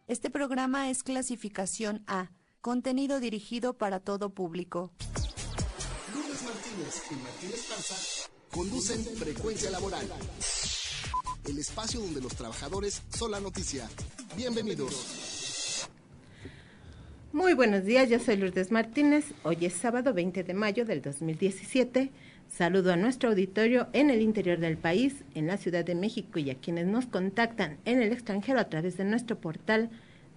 Este programa es clasificación A, contenido dirigido para todo público. Lourdes Martínez y Martínez Parza conducen Frecuencia Laboral, el espacio donde los trabajadores son la noticia. Bienvenidos. Muy buenos días, yo soy Lourdes Martínez. Hoy es sábado 20 de mayo del 2017. Saludo a nuestro auditorio en el interior del país, en la Ciudad de México y a quienes nos contactan en el extranjero a través de nuestro portal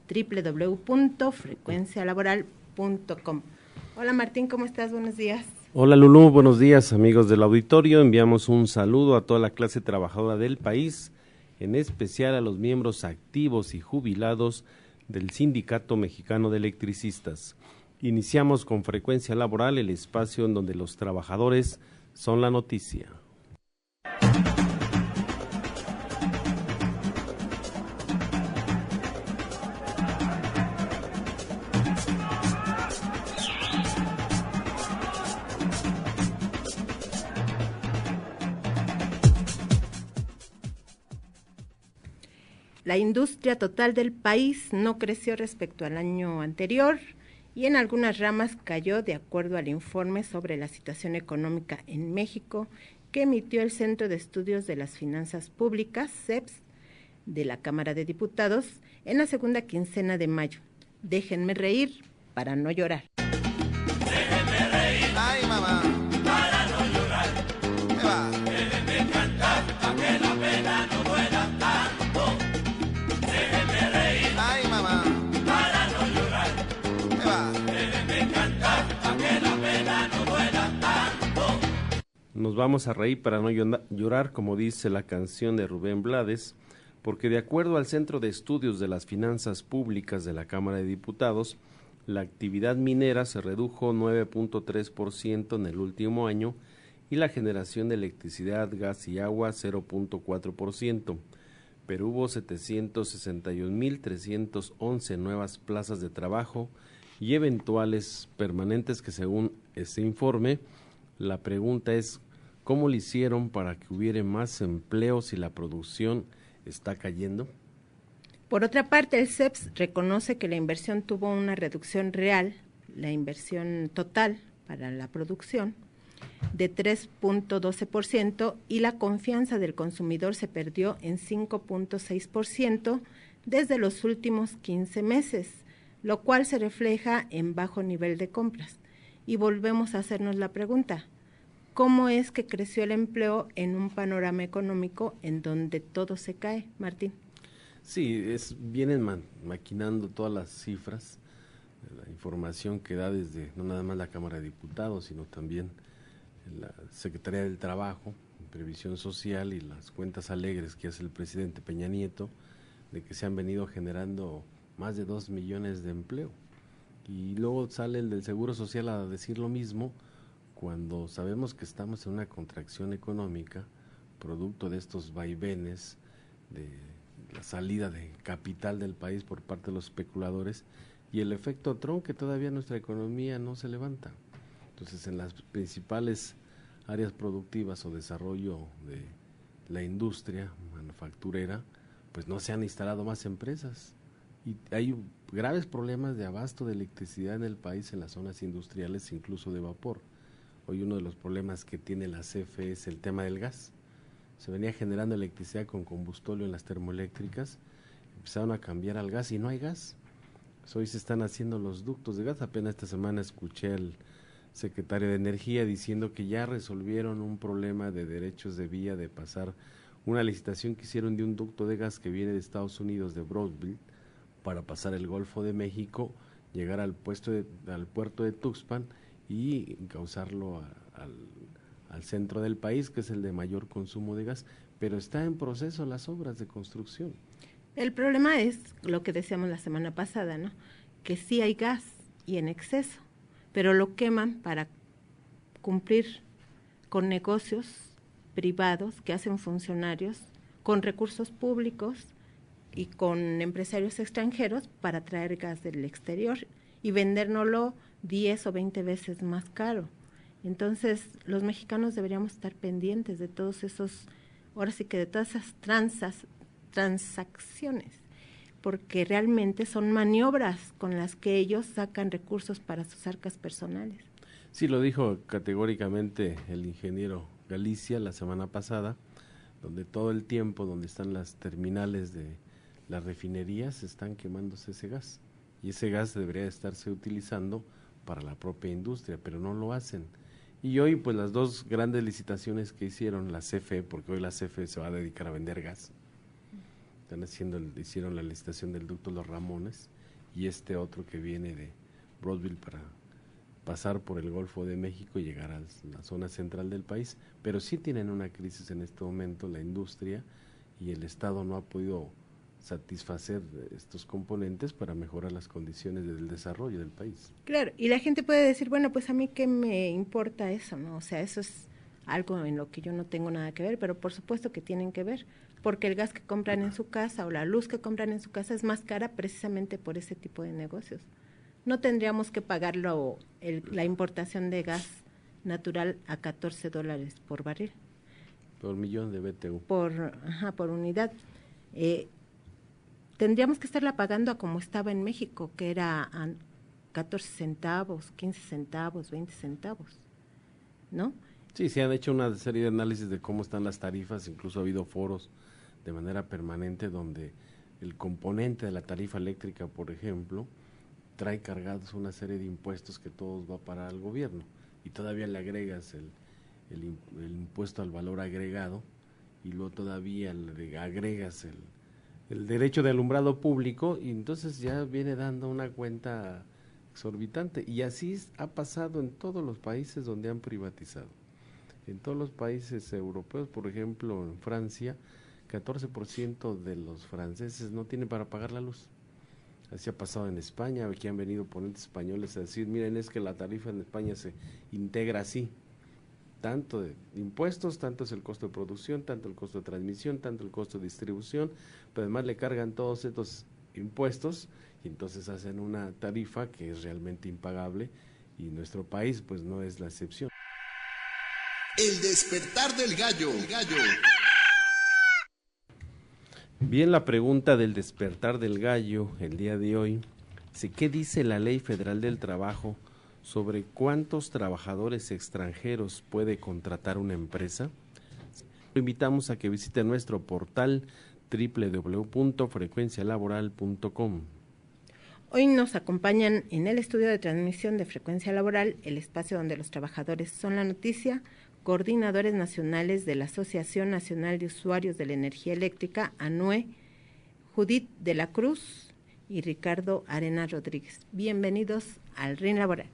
www.frecuencialaboral.com. Hola Martín, ¿cómo estás? Buenos días. Hola Lulú, buenos días amigos del auditorio. Enviamos un saludo a toda la clase trabajadora del país, en especial a los miembros activos y jubilados del Sindicato Mexicano de Electricistas. Iniciamos con Frecuencia Laboral, el espacio en donde los trabajadores son la noticia. La industria total del país no creció respecto al año anterior y en algunas ramas cayó de acuerdo al informe sobre la situación económica en México que emitió el Centro de Estudios de las Finanzas Públicas, CEPS, de la Cámara de Diputados en la segunda quincena de mayo. Déjenme reír para no llorar. Déjenme reír, ay mamá, para no llorar. ¿Qué va? Déjenme cantar, para que la pena no duela tanto. Déjenme reír, ay mamá, para no llorar. ¿Qué va? Déjenme cantar, para que la pena no duela tanto. Nos vamos a reír para no llorar, como dice la canción de Rubén Blades, porque de acuerdo al Centro de Estudios de las Finanzas Públicas de la Cámara de Diputados, la actividad minera se redujo 9.3% en el último año y la generación de electricidad, gas y agua 0.4%, pero hubo 761.311 nuevas plazas de trabajo y eventuales permanentes que según este informe, la pregunta es ¿cómo le hicieron para que hubiera más empleo si la producción está cayendo? Por otra parte, el CEPS reconoce que la inversión tuvo una reducción real, la inversión total para la producción, de 3.12% y la confianza del consumidor se perdió en 5.6% desde los últimos 15 meses, lo cual se refleja en bajo nivel de compras. Y volvemos a hacernos la pregunta, ¿cómo es que creció el empleo en un panorama económico en donde todo se cae, Martín? Sí, vienen maquinando todas las cifras, la información que da desde no nada más la Cámara de Diputados, sino también la Secretaría del Trabajo, Previsión Social y las cuentas alegres que hace el presidente Peña Nieto, de que se han venido generando más de 2 millones de empleo. Y luego sale el del Seguro Social a decir lo mismo, cuando sabemos que estamos en una contracción económica, producto de estos vaivenes, de la salida de capital del país por parte de los especuladores y el efecto Trump, que todavía nuestra economía no se levanta. Entonces, en las principales áreas productivas o desarrollo de la industria manufacturera, pues no se han instalado más empresas y hay graves problemas de abasto de electricidad en el país, en las zonas industriales, incluso de vapor. Hoy uno de los problemas que tiene la CFE es el tema del gas. Se venía generando electricidad con combustóleo en las termoeléctricas, empezaron a cambiar al gas y no hay gas. Pues hoy se están haciendo los ductos de gas. Apenas esta semana escuché al secretario de Energía diciendo que ya resolvieron un problema de derechos de vía de pasar una licitación que hicieron de un ducto de gas que viene de Estados Unidos, de Brownsville, para pasar el Golfo de México, llegar al puerto de Tuxpan y causarlo al centro del país, que es el de mayor consumo de gas, pero está en proceso las obras de construcción. El problema es lo que decíamos la semana pasada, ¿no? Que sí hay gas y en exceso, pero lo queman para cumplir con negocios privados que hacen funcionarios con recursos públicos y con empresarios extranjeros para traer gas del exterior y vendérnoslo 10 o 20 veces más caro. Entonces, los mexicanos deberíamos estar pendientes de todos esos, ahora sí que de todas esas transacciones, porque realmente son maniobras con las que ellos sacan recursos para sus arcas personales. Sí, lo dijo categóricamente el ingeniero Galicia la semana pasada, donde todo el tiempo donde están las terminales de las refinerías están quemándose ese gas, y ese gas debería estarse utilizando para la propia industria, pero no lo hacen. Y hoy pues las dos grandes licitaciones que hicieron la CFE, porque hoy la CFE se va a dedicar a vender gas, hicieron la licitación del ducto Los Ramones y este otro que viene de Broadville para pasar por el Golfo de México y llegar a la zona central del país, pero sí tienen una crisis en este momento la industria, y el Estado no ha podido satisfacer estos componentes para mejorar las condiciones del desarrollo del país. Claro, y la gente puede decir, bueno, pues a mí qué me importa eso, ¿no? O sea, eso es algo en lo que yo no tengo nada que ver, pero por supuesto que tienen que ver, porque el gas que compran en su casa o la luz que compran en su casa es más cara precisamente por ese tipo de negocios. No tendríamos que pagarlo la importación de gas natural a $14 por barril. Por millón de BTU. Por unidad. Tendríamos que estarla pagando a como estaba en México, que era a 14 centavos, 15 centavos, 20 centavos, ¿no? Sí, se han hecho una serie de análisis de cómo están las tarifas, incluso ha habido foros de manera permanente donde el componente de la tarifa eléctrica, por ejemplo, trae cargados una serie de impuestos que todos va a parar al gobierno, y todavía le agregas el impuesto al valor agregado, y luego todavía le agregas el derecho de alumbrado público, y entonces ya viene dando una cuenta exorbitante, y así ha pasado en todos los países donde han privatizado. En todos los países europeos, por ejemplo, en Francia, 14% de los franceses no tienen para pagar la luz. Así ha pasado en España, aquí han venido ponentes españoles a decir, miren, es que la tarifa en España se integra así, tanto de impuestos, tanto es el costo de producción, tanto el costo de transmisión, tanto el costo de distribución, pero además le cargan todos estos impuestos, y entonces hacen una tarifa que es realmente impagable, y nuestro país pues no es la excepción. El despertar del gallo. Bien, la pregunta del despertar del gallo el día de hoy, ¿qué dice la Ley Federal del Trabajo sobre cuántos trabajadores extranjeros puede contratar una empresa? Lo invitamos a que visite nuestro portal www.frecuencialaboral.com. Hoy nos acompañan en el estudio de transmisión de Frecuencia Laboral, el espacio donde los trabajadores son la noticia, coordinadores nacionales de la Asociación Nacional de Usuarios de la Energía Eléctrica, ANUE, Judith de la Cruz y Ricardo Arenas Rodríguez. Bienvenidos al Ring Laboral.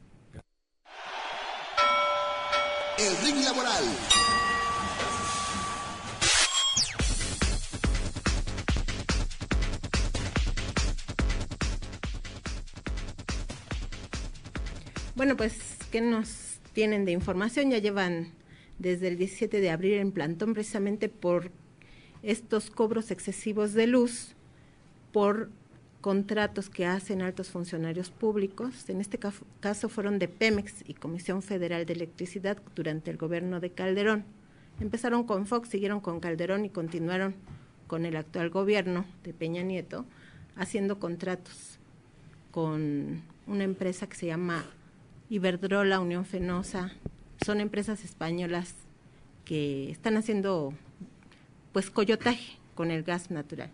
El Ring Laboral. Bueno, pues, ¿qué nos tienen de información? Ya llevan desde el 17 de abril en plantón precisamente por estos cobros excesivos de luz, por contratos que hacen altos funcionarios públicos. En este caso fueron de Pemex y Comisión Federal de Electricidad durante el gobierno de Calderón. Empezaron con Fox, siguieron con Calderón y continuaron con el actual gobierno de Peña Nieto, haciendo contratos con una empresa que se llama Iberdrola, Unión Fenosa. Son empresas españolas que están haciendo pues coyotaje con el gas natural.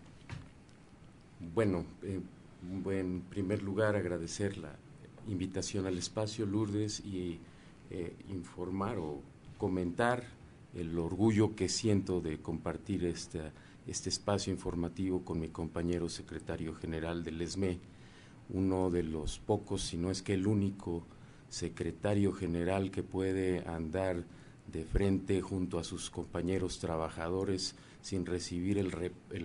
Bueno, en primer lugar agradecer la invitación al espacio, Lourdes, y informar o comentar el orgullo que siento de compartir este espacio informativo con mi compañero secretario general del ESME, uno de los pocos, si no es que el único secretario general que puede andar de frente junto a sus compañeros trabajadores sin recibir el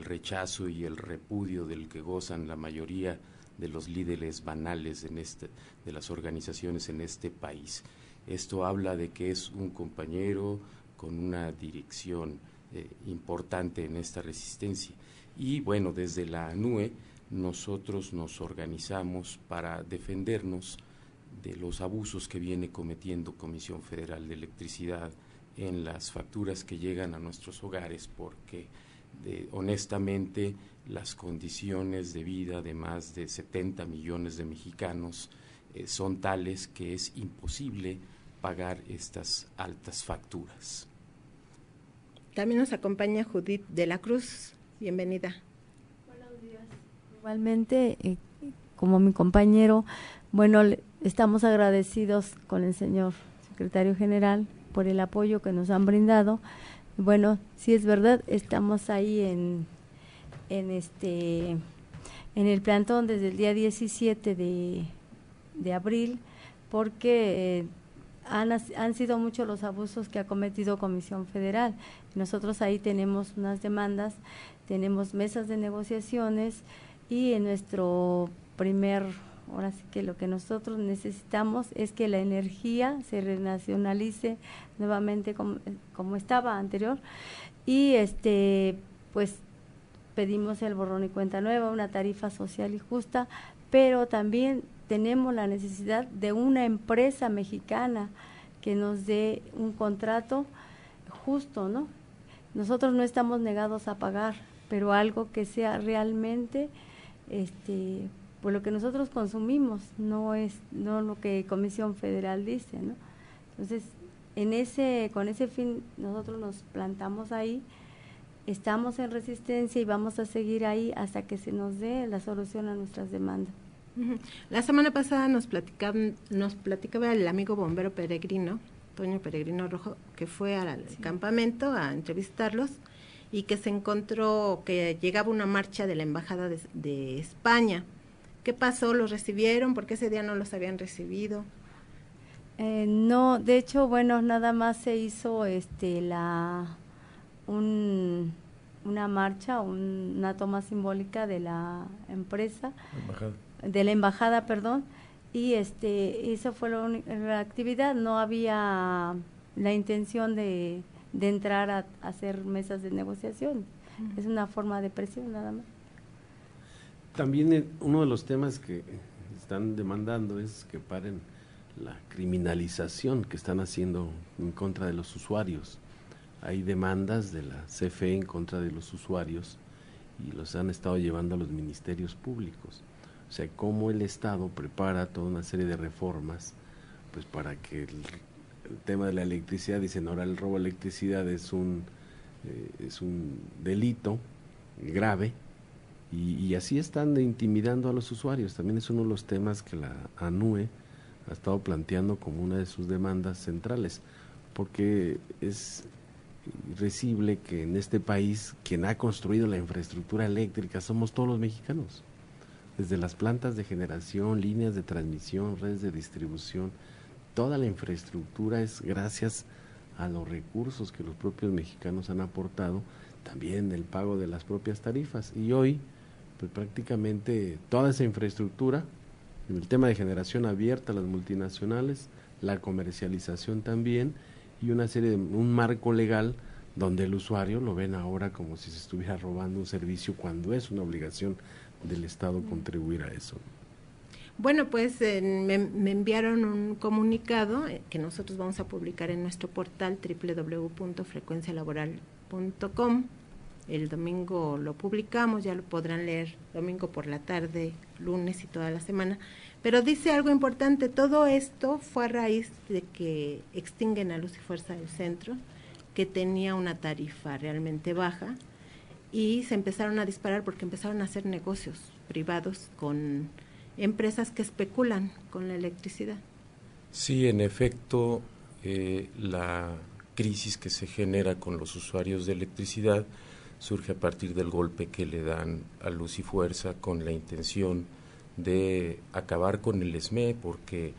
rechazo y el repudio del que gozan la mayoría de los líderes banales de las organizaciones en este país. Esto habla de que es un compañero con una dirección importante en esta resistencia. Y bueno, desde la ANUE nosotros nos organizamos para defendernos de los abusos que viene cometiendo Comisión Federal de Electricidad en las facturas que llegan a nuestros hogares, porque honestamente las condiciones de vida de más de 70 millones de mexicanos son tales que es imposible pagar estas altas facturas. También nos acompaña Judith de la Cruz. Bienvenida. Buenos días. Igualmente, como mi compañero, bueno, estamos agradecidos con el señor secretario general por el apoyo que nos han brindado. Bueno, sí es verdad, estamos ahí en el plantón desde el día 17 de abril, porque han sido muchos los abusos que ha cometido Comisión Federal. Nosotros ahí tenemos unas demandas, tenemos mesas de negociaciones, y en nuestro ahora sí que lo que nosotros necesitamos es que la energía se renacionalice nuevamente como estaba anterior, y pues pedimos el borrón y cuenta nueva, una tarifa social y justa, pero también tenemos la necesidad de una empresa mexicana que nos dé un contrato justo, ¿no? Nosotros no estamos negados a pagar, pero algo que sea realmente por lo que nosotros consumimos, no lo que Comisión Federal dice, ¿no? Entonces, con ese fin nosotros nos plantamos ahí, estamos en resistencia y vamos a seguir ahí hasta que se nos dé la solución a nuestras demandas. La semana pasada nos platicaba el amigo bombero Peregrino, Toño Peregrino Rojo, que fue al campamento a entrevistarlos y que se encontró que llegaba una marcha de la Embajada de España. ¿Qué pasó? ¿Los recibieron? ¿Por qué ese día no los habían recibido? No, de hecho, bueno, nada más se hizo una marcha, una toma simbólica de la empresa, de la embajada, perdón, y esa fue la actividad. No había la intención de entrar a hacer mesas de negociación. Es una forma de presión nada más. También uno de los temas que están demandando es que paren la criminalización que están haciendo en contra de los usuarios. Hay demandas de la CFE en contra de los usuarios y los han estado llevando a los ministerios públicos. O sea, cómo el Estado prepara toda una serie de reformas pues para que el tema de la electricidad, dicen ahora el robo de electricidad es un delito grave, y así están intimidando a los usuarios. También es uno de los temas que la ANUE ha estado planteando como una de sus demandas centrales, porque es irrecible que en este país quien ha construido la infraestructura eléctrica somos todos los mexicanos, desde las plantas de generación, líneas de transmisión, redes de distribución. Toda la infraestructura es gracias a los recursos que los propios mexicanos han aportado, también el pago de las propias tarifas. Y hoy, pues prácticamente toda esa infraestructura, en el tema de generación abierta a las multinacionales, la comercialización también, y un marco legal donde el usuario lo ven ahora como si se estuviera robando un servicio, cuando es una obligación del Estado contribuir a eso. Bueno, pues me enviaron un comunicado que nosotros vamos a publicar en nuestro portal www.frecuencialaboral.com. El domingo lo publicamos, ya lo podrán leer domingo por la tarde, lunes y toda la semana. Pero dice algo importante: todo esto fue a raíz de que extinguen a Luz y Fuerza del Centro, que tenía una tarifa realmente baja, y se empezaron a disparar porque empezaron a hacer negocios privados con empresas que especulan con la electricidad. Sí, en efecto, la crisis que se genera con los usuarios de electricidad surge a partir del golpe que le dan a Luz y Fuerza con la intención de acabar con el SME, porque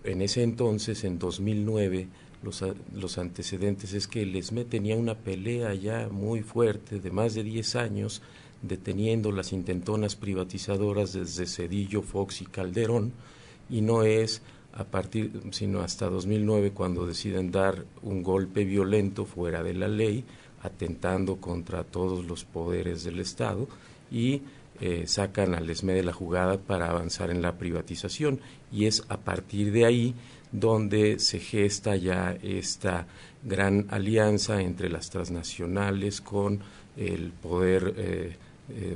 en ese entonces, en 2009, los antecedentes es que el SME tenía una pelea ya muy fuerte de más de 10 años, deteniendo las intentonas privatizadoras desde Zedillo, Fox y Calderón, y no es sino hasta 2009 cuando deciden dar un golpe violento fuera de la ley, atentando contra todos los poderes del Estado, y sacan al SME de la jugada para avanzar en la privatización, y es a partir de ahí donde se gesta ya esta gran alianza entre las transnacionales con el poder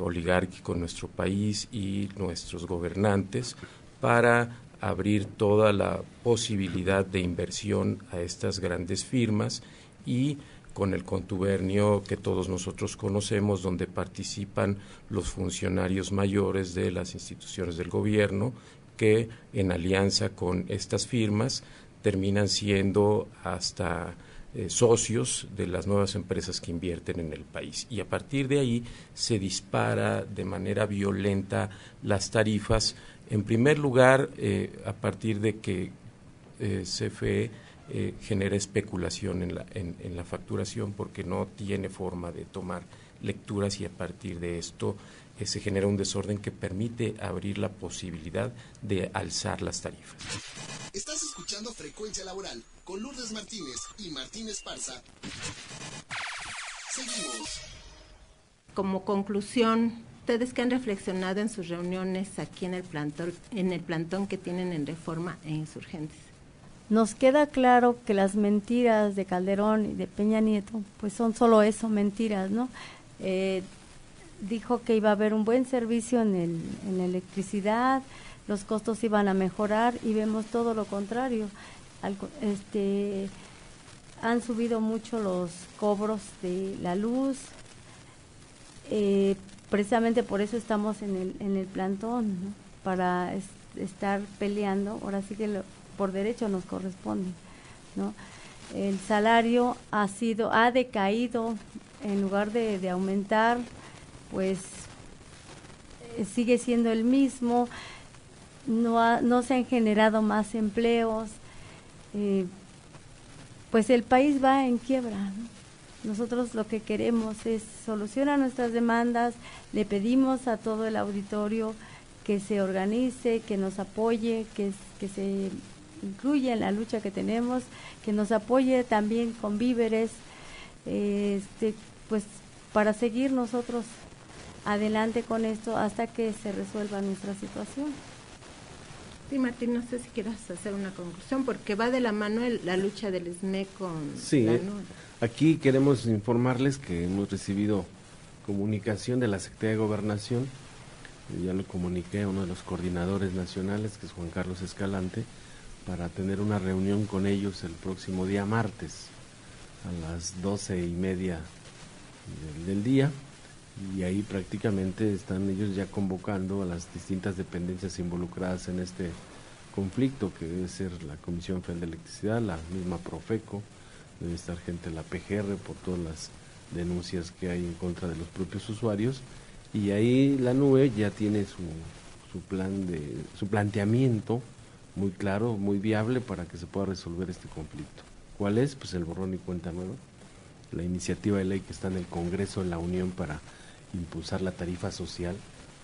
oligárquico en nuestro país y nuestros gobernantes para abrir toda la posibilidad de inversión a estas grandes firmas y con el contubernio que todos nosotros conocemos, donde participan los funcionarios mayores de las instituciones del gobierno, que en alianza con estas firmas terminan siendo hasta socios de las nuevas empresas que invierten en el país. Y a partir de ahí se dispara de manera violenta las tarifas, en primer lugar, a partir de que CFE genera especulación en la facturación, porque no tiene forma de tomar lecturas, y a partir de esto se genera un desorden que permite abrir la posibilidad de alzar las tarifas. Estás escuchando Frecuencia Laboral con Lourdes Martínez y Martín Esparza. Seguimos. Como conclusión, ustedes que han reflexionado en sus reuniones aquí en el plantón que tienen en Reforma e Insurgentes. Nos queda claro que las mentiras de Calderón y de Peña Nieto, pues son solo eso, mentiras, ¿no? Dijo que iba a haber un buen servicio en la electricidad, los costos iban a mejorar, y vemos todo lo contrario. Han subido mucho los cobros de la luz, precisamente por eso estamos en el plantón, ¿no? Para estar peleando, ahora sí que por derecho nos corresponde, ¿no? El salario ha decaído, en lugar de aumentar, pues sigue siendo el mismo, no se han generado más empleos, pues el país va en quiebra, ¿no? Nosotros lo que queremos es solucionar nuestras demandas, le pedimos a todo el auditorio que se organice, que nos apoye, que se incluya en la lucha que tenemos, que nos apoye también con víveres, pues para seguir nosotros adelante con esto hasta que se resuelva nuestra situación. Sí, Martín, no sé si quieras hacer una conclusión, porque va de la mano la lucha del SME con la NUE. Aquí queremos informarles que hemos recibido comunicación de la Secretaría de Gobernación, ya lo comuniqué a uno de los coordinadores nacionales, que es Juan Carlos Escalante, para tener una reunión con ellos el próximo día martes a las 12:30 del día, y ahí prácticamente están ellos ya convocando a las distintas dependencias involucradas en este conflicto, que debe ser la Comisión Federal de Electricidad, la misma Profeco, debe estar gente de la PGR por todas las denuncias que hay en contra de los propios usuarios, y ahí la NUE ya tiene su planteamiento muy claro, muy viable para que se pueda resolver este conflicto. ¿Cuál es? Pues el borrón y cuenta nueva, la iniciativa de ley que está en el Congreso de la Unión para impulsar la tarifa social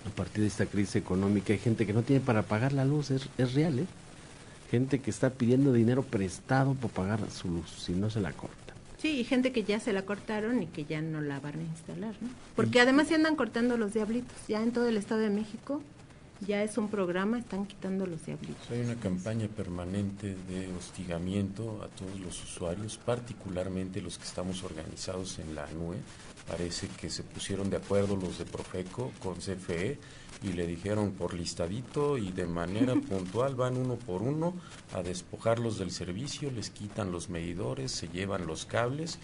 a partir de esta crisis económica. Hay gente que no tiene para pagar la luz, es real, gente que está pidiendo dinero prestado para pagar su luz, si no se la corta. Sí, y gente que ya se la cortaron y que ya no la van a instalar, ¿no? Porque además se andan cortando los diablitos, ya en todo el Estado de México ya es un programa, están quitando los diablitos. Hay una campaña permanente de hostigamiento a todos los usuarios, particularmente los que estamos organizados en la NUE. Parece que se pusieron de acuerdo los de Profeco con CFE y le dijeron por listadito y de manera puntual, van uno por uno a despojarlos del servicio, les quitan los medidores, se llevan los cables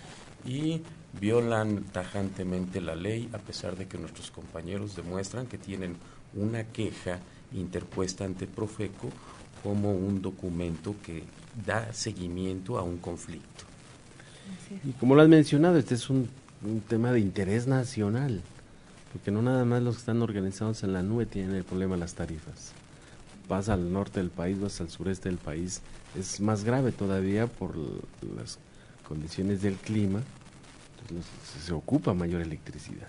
y violan tajantemente la ley, a pesar de que nuestros compañeros demuestran que tienen una queja interpuesta ante Profeco como un documento que da seguimiento a un conflicto. Y como lo has mencionado, este es un tema de interés nacional, porque no nada más los que están organizados en la NUE tienen el problema de las tarifas. Vas al norte del país, vas al sureste del país, es más grave todavía por las condiciones del clima, entonces se ocupa mayor electricidad.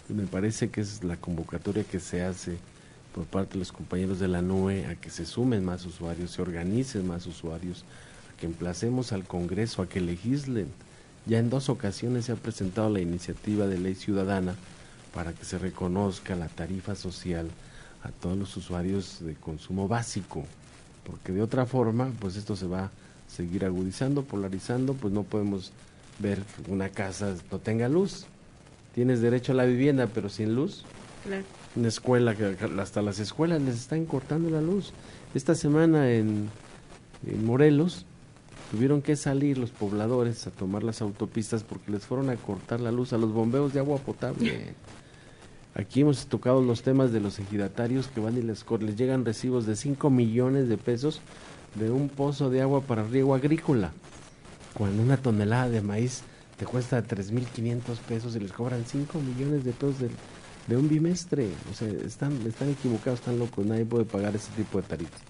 Y me parece que es la convocatoria que se hace por parte de los compañeros de la NUE a que se sumen más usuarios, se organicen más usuarios, a que emplacemos al Congreso a que legislen. Ya en 2 ocasiones se ha presentado la iniciativa de ley ciudadana para que se reconozca la tarifa social a todos los usuarios de consumo básico, porque de otra forma, pues esto se va a seguir agudizando, polarizando, pues no podemos ver que una casa no tenga luz. tienes derecho a la vivienda, pero sin luz. Claro. Una escuela, que hasta las escuelas les están cortando la luz. Esta semana en Morelos tuvieron que salir los pobladores a tomar las autopistas porque les fueron a cortar la luz a los bombeos de agua potable. Aquí hemos tocado los temas de los ejidatarios que van y les llegan recibos de 5 millones de pesos de un pozo de agua para riego agrícola, cuando una tonelada de maíz te cuesta 3,500 pesos y les cobran 5 millones de pesos de un bimestre. O sea, están equivocados, están locos, nadie puede pagar ese tipo de tarifas.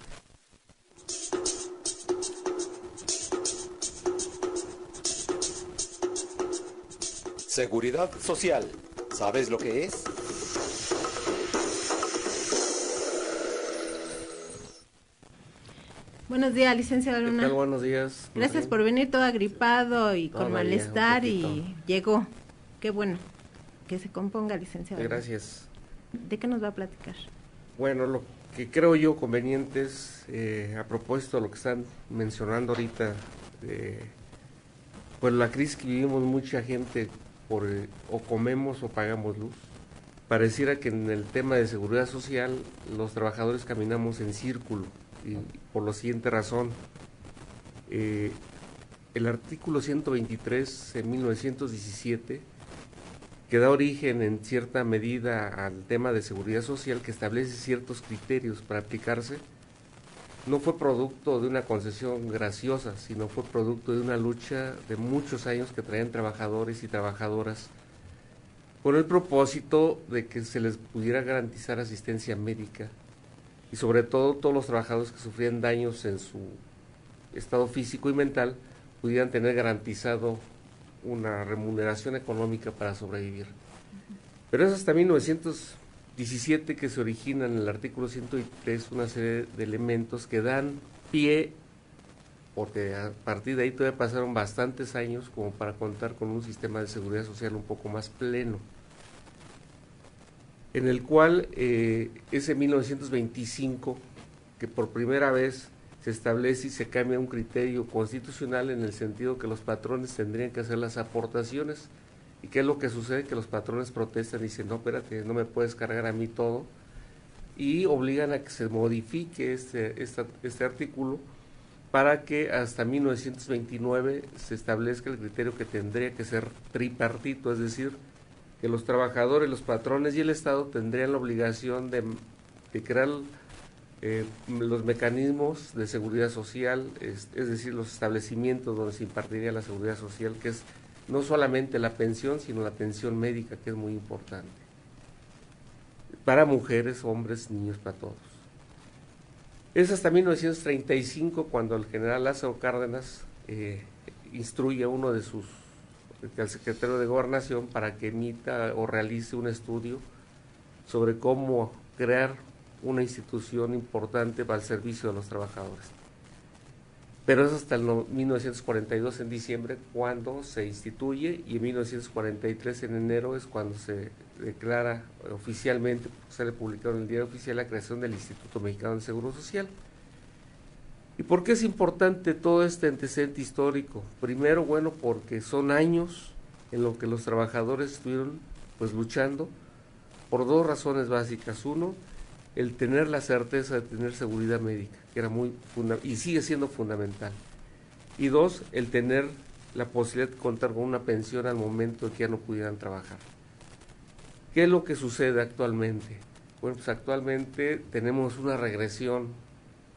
Seguridad Social, ¿sabes lo que es? Buenos días, licenciado Luna. ¿Qué tal? Buenos días. Gracias por venir todo agripado y con Todavía, malestar un y poquito. llegó. Qué bueno. Que se componga, licenciado. Gracias. ¿De qué nos va a platicar? Bueno, lo que creo yo conveniente es, a propósito de lo que están mencionando ahorita, pues la crisis que vivimos mucha gente o comemos o pagamos luz. Pareciera que en el tema de seguridad social los trabajadores caminamos en círculo y por la siguiente razón. El artículo 123 en 1917 que da origen en cierta medida al tema de seguridad social, que establece ciertos criterios para aplicarse, no fue producto de una concesión graciosa, sino fue producto de una lucha de muchos años que traían trabajadores y trabajadoras con el propósito de que se les pudiera garantizar asistencia médica y sobre todo todos los trabajadores que sufrían daños en su estado físico y mental pudieran tener garantizado una remuneración económica para sobrevivir. Pero es hasta 1917 que se origina en el artículo 103 una serie de elementos que dan pie, porque a partir de ahí todavía pasaron bastantes años como para contar con un sistema de seguridad social un poco más pleno, en el cual es en 1925 que por primera vez se establece y se cambia un criterio constitucional en el sentido que los patrones tendrían que hacer las aportaciones. ¿Y qué es lo que sucede? Que los patrones protestan y dicen, no, espérate, no me puedes cargar a mí todo, y obligan a que se modifique este artículo para que hasta 1929 se establezca el criterio que tendría que ser tripartito, es decir, que los trabajadores, los patrones y el Estado tendrían la obligación de crear los mecanismos de seguridad social, es decir, los establecimientos donde se impartiría la seguridad social, que es no solamente la pensión, sino la atención médica, que es muy importante, para mujeres, hombres, niños, para todos. Es hasta 1935 cuando el general Lázaro Cárdenas instruye a uno de al secretario de Gobernación para que emita o realice un estudio sobre cómo crear una institución importante para el servicio de los trabajadores. Pero es hasta el 1942 en diciembre cuando se instituye, y en 1943 en enero es cuando se declara oficialmente, sale publicado en el Diario Oficial, la creación del Instituto Mexicano del Seguro Social. ¿Y por qué es importante todo este antecedente histórico? Primero, bueno, porque son años en los que los trabajadores estuvieron pues luchando por dos razones básicas. Uno, el tener la certeza de tener seguridad médica, que era y sigue siendo fundamental. Y dos, el tener la posibilidad de contar con una pensión al momento de que ya no pudieran trabajar. ¿Qué es lo que sucede actualmente? Bueno, pues actualmente tenemos una regresión,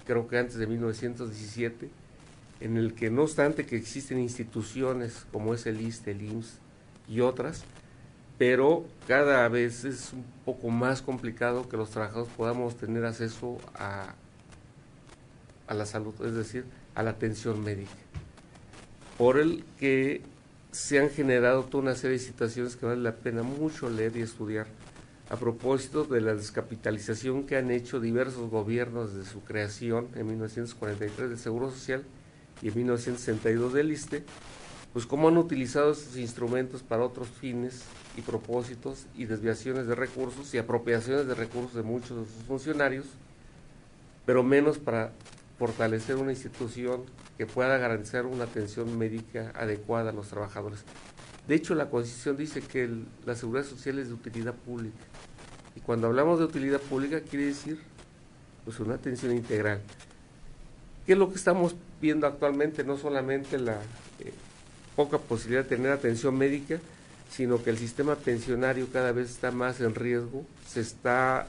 creo que antes de 1917, en el que no obstante que existen instituciones como es el ISSSTE, el IMSS y otras, pero cada vez es un poco más complicado que los trabajadores podamos tener acceso a la salud, es decir, a la atención médica, por el que se han generado toda una serie de situaciones que vale la pena mucho leer y estudiar, a propósito de la descapitalización que han hecho diversos gobiernos desde su creación en 1943 del Seguro Social y en 1962 del ISSSTE, pues cómo han utilizado estos instrumentos para otros fines y propósitos y desviaciones de recursos y apropiaciones de recursos de muchos de sus funcionarios, pero menos para fortalecer una institución que pueda garantizar una atención médica adecuada a los trabajadores. De hecho, la Constitución dice que la seguridad social es de utilidad pública. Y cuando hablamos de utilidad pública quiere decir pues una atención integral. ¿Qué es lo que estamos viendo actualmente? No solamente la poca posibilidad de tener atención médica, sino que el sistema pensionario cada vez está más en riesgo, se está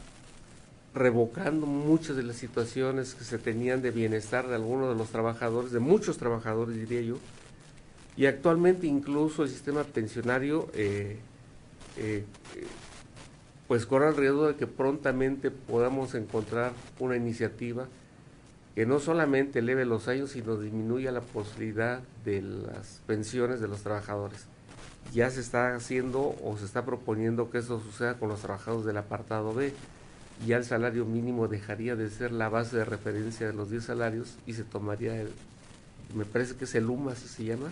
revocando muchas de las situaciones que se tenían de bienestar de algunos de los trabajadores, de muchos trabajadores diría yo, y actualmente incluso el sistema pensionario pues corre el riesgo de que prontamente podamos encontrar una iniciativa que no solamente eleve los años, sino disminuya la posibilidad de las pensiones de los trabajadores. Ya se está haciendo o se está proponiendo que eso suceda con los trabajadores del apartado B. Ya el salario mínimo dejaría de ser la base de referencia de los 10 salarios y se tomaría me parece que es el UMA, así se llama,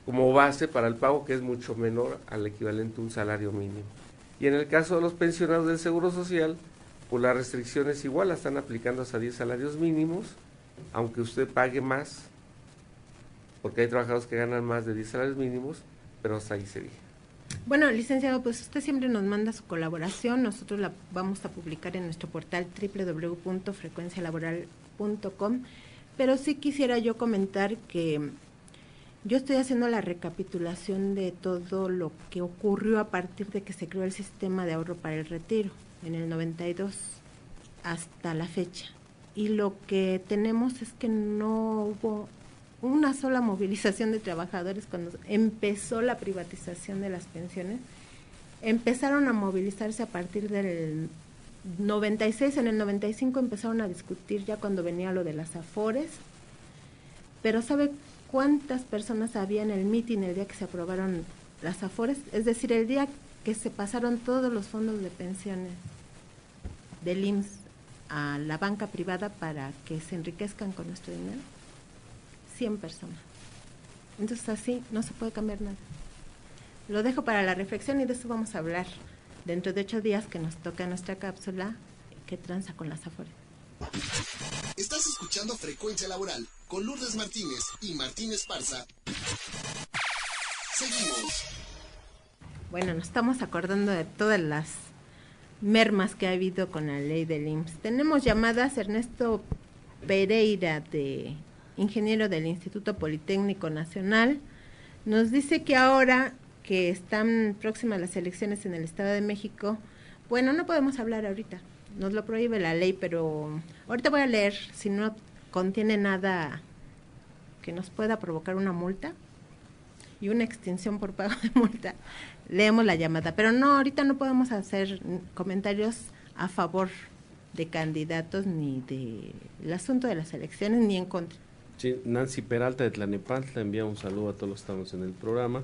como base para el pago, que es mucho menor al equivalente a un salario mínimo. Y en el caso de los pensionados del Seguro Social, pues la restricción es igual, la están aplicando hasta 10 salarios mínimos, aunque usted pague más, porque hay trabajadores que ganan más de 10 salarios mínimos, pero hasta ahí sería. Bueno, licenciado, pues usted siempre nos manda su colaboración, nosotros la vamos a publicar en nuestro portal www.frecuencialaboral.com, pero sí quisiera yo comentar que yo estoy haciendo la recapitulación de todo lo que ocurrió a partir de que se creó el sistema de ahorro para el retiro en el 92 hasta la fecha. Y lo que tenemos es que no hubo una sola movilización de trabajadores cuando empezó la privatización de las pensiones. Empezaron a movilizarse a partir del 96, en el 95 empezaron a discutir ya cuando venía lo de las afores, pero ¿sabe cuántas personas había en el mitin el día que se aprobaron las afores? Es decir, el día que se pasaron todos los fondos de pensiones del IMSS a la banca privada para que se enriquezcan con nuestro dinero. 100 personas. Entonces así no se puede cambiar nada. Lo dejo para la reflexión y de eso vamos a hablar dentro de 8 días que nos toca nuestra cápsula que tranza con las afores. Estás escuchando Frecuencia Laboral con Lourdes Martínez y Martín Esparza. Seguimos. Bueno, nos estamos acordando de todas las mermas que ha habido con la ley del IMSS. Tenemos llamadas. Ernesto Pereira, ingeniero del Instituto Politécnico Nacional, nos dice que ahora que están próximas las elecciones en el Estado de México, bueno, no podemos hablar ahorita, nos lo prohíbe la ley, pero ahorita voy a leer, si no contiene nada que nos pueda provocar una multa y una extinción por pago de multa, leemos la llamada, pero no, ahorita no podemos hacer comentarios a favor de candidatos ni del asunto de las elecciones ni en contra. Sí, Nancy Peralta de Tlanepantla envía un saludo a todos los que estamos en el programa.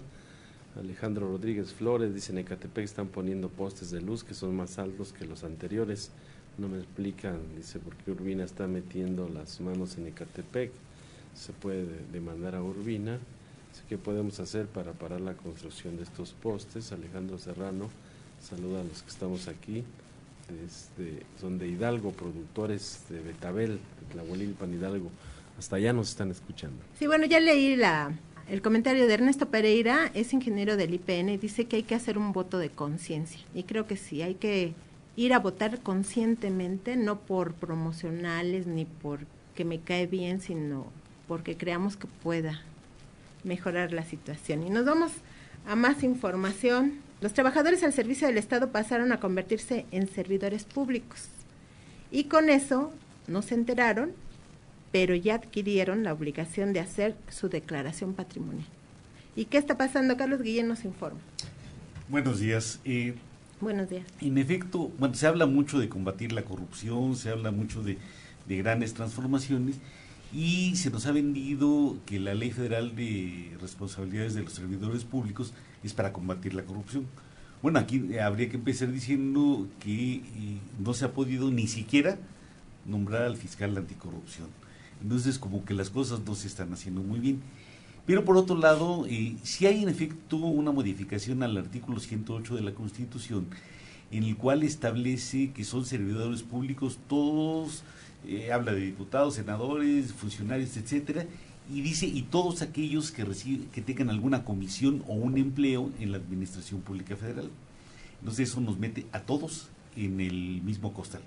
Alejandro Rodríguez Flores dice: en Ecatepec están poniendo postes de luz que son más altos que los anteriores. No me explican, dice, por qué Urbina está metiendo las manos en Ecatepec. Se puede demandar a Urbina. ¿Qué podemos hacer para parar la construcción de estos postes? Alejandro Serrano saluda a los que estamos aquí. Son de Hidalgo, productores de Betabel, de Tlahuelilpan, Hidalgo. Hasta allá nos están escuchando. Sí, bueno, ya leí el comentario de Ernesto Pereira, es ingeniero del IPN, y dice que hay que hacer un voto de conciencia. Y creo que sí, hay que ir a votar conscientemente, no por promocionales ni porque me cae bien, sino porque creamos que pueda mejorar la situación. Y nos vamos a más información. Los trabajadores al servicio del Estado pasaron a convertirse en servidores públicos. Y con eso no se enteraron, pero ya adquirieron la obligación de hacer su declaración patrimonial. ¿Y qué está pasando? Carlos Guillén nos informa. Buenos días. Buenos días. En efecto, bueno, se habla mucho de combatir la corrupción, se habla mucho de grandes transformaciones, y se nos ha vendido que la Ley Federal de Responsabilidades de los Servidores Públicos es para combatir la corrupción. Bueno, aquí habría que empezar diciendo que no se ha podido ni siquiera nombrar al fiscal anticorrupción. Entonces, como que las cosas no se están haciendo muy bien. Pero por otro lado, sí hay en efecto una modificación al artículo 108 de la Constitución, en el cual establece que son servidores públicos todos, habla de diputados, senadores, funcionarios, etcétera, y dice, y todos aquellos que tengan alguna comisión o un empleo en la Administración Pública Federal. Entonces eso nos mete a todos en el mismo costal.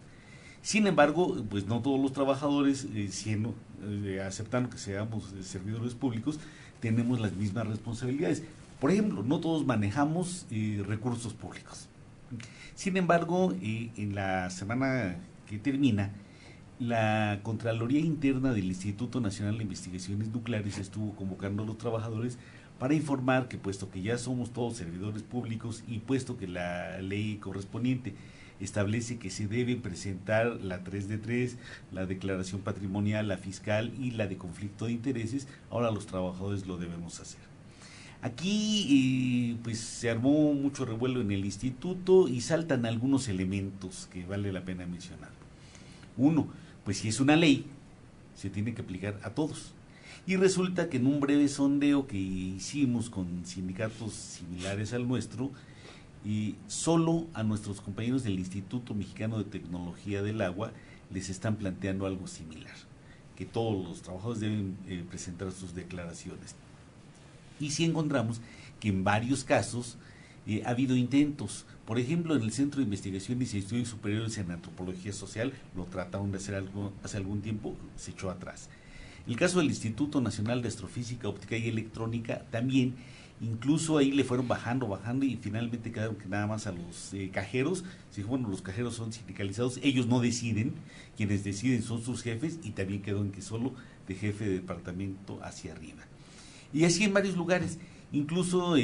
Sin embargo, pues no todos los trabajadores, aceptando que seamos servidores públicos, tenemos las mismas responsabilidades. Por ejemplo, no todos manejamos recursos públicos. Sin embargo, en la semana que termina, la Contraloría Interna del Instituto Nacional de Investigaciones Nucleares estuvo convocando a los trabajadores para informar que, puesto que ya somos todos servidores públicos y puesto que la ley correspondiente establece que se deben presentar la 3 de 3, la declaración patrimonial, la fiscal y la de conflicto de intereses, ahora los trabajadores lo debemos hacer. Aquí pues se armó mucho revuelo en el instituto y saltan algunos elementos que vale la pena mencionar. Uno, pues si es una ley, se tiene que aplicar a todos. Y resulta que en un breve sondeo que hicimos con sindicatos similares al nuestro, y solo a nuestros compañeros del Instituto Mexicano de Tecnología del Agua les están planteando algo similar, que todos los trabajadores deben presentar sus declaraciones. Y sí encontramos que en varios casos ha habido intentos. Por ejemplo, en el Centro de Investigaciones y Estudios Superiores en Antropología Social, lo trataron de hacer hace algún tiempo, se echó atrás. El caso del Instituto Nacional de Astrofísica, Óptica y Electrónica también, incluso ahí le fueron bajando y finalmente quedaron que nada más a los cajeros. Bueno, los cajeros son sindicalizados, ellos no deciden, quienes deciden son sus jefes, y también quedó en que solo de jefe de departamento hacia arriba. Y así en varios lugares, incluso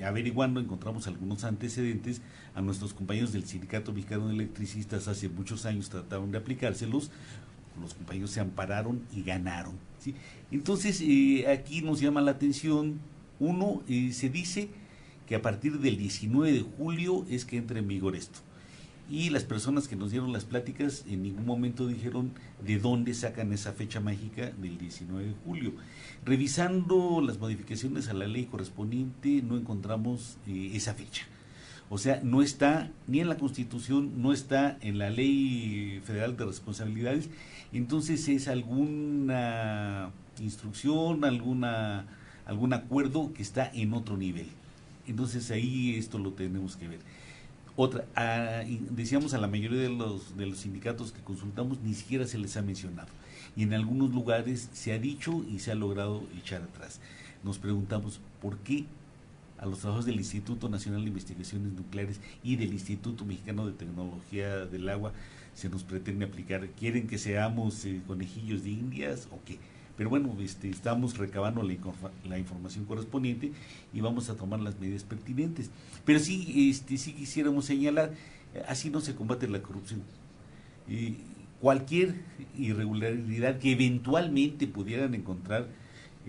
averiguando encontramos algunos antecedentes. A nuestros compañeros del Sindicato Mexicano de Electricistas hace muchos años trataron de aplicárselos, los compañeros se ampararon y ganaron, ¿sí? Entonces aquí nos llama la atención. Uno, se dice que a partir del 19 de julio es que entra en vigor esto. Y las personas que nos dieron las pláticas en ningún momento dijeron de dónde sacan esa fecha mágica del 19 de julio. Revisando las modificaciones a la ley correspondiente, no encontramos esa fecha. O sea, no está ni en la Constitución, no está en la Ley Federal de Responsabilidades. Entonces es alguna instrucción, algún acuerdo que está en otro nivel. Entonces ahí esto lo tenemos que ver. Otra, decíamos, a la mayoría de los sindicatos que consultamos ni siquiera se les ha mencionado. Y en algunos lugares se ha dicho y se ha logrado echar atrás. Nos preguntamos por qué a los trabajadores del Instituto Nacional de Investigaciones Nucleares y del Instituto Mexicano de Tecnología del Agua se nos pretende aplicar. ¿Quieren que seamos conejillos de indias o qué? Pero bueno, estamos recabando la información correspondiente y vamos a tomar las medidas pertinentes. Pero sí, sí quisiéramos señalar, así no se combate la corrupción. Cualquier irregularidad que eventualmente pudieran encontrar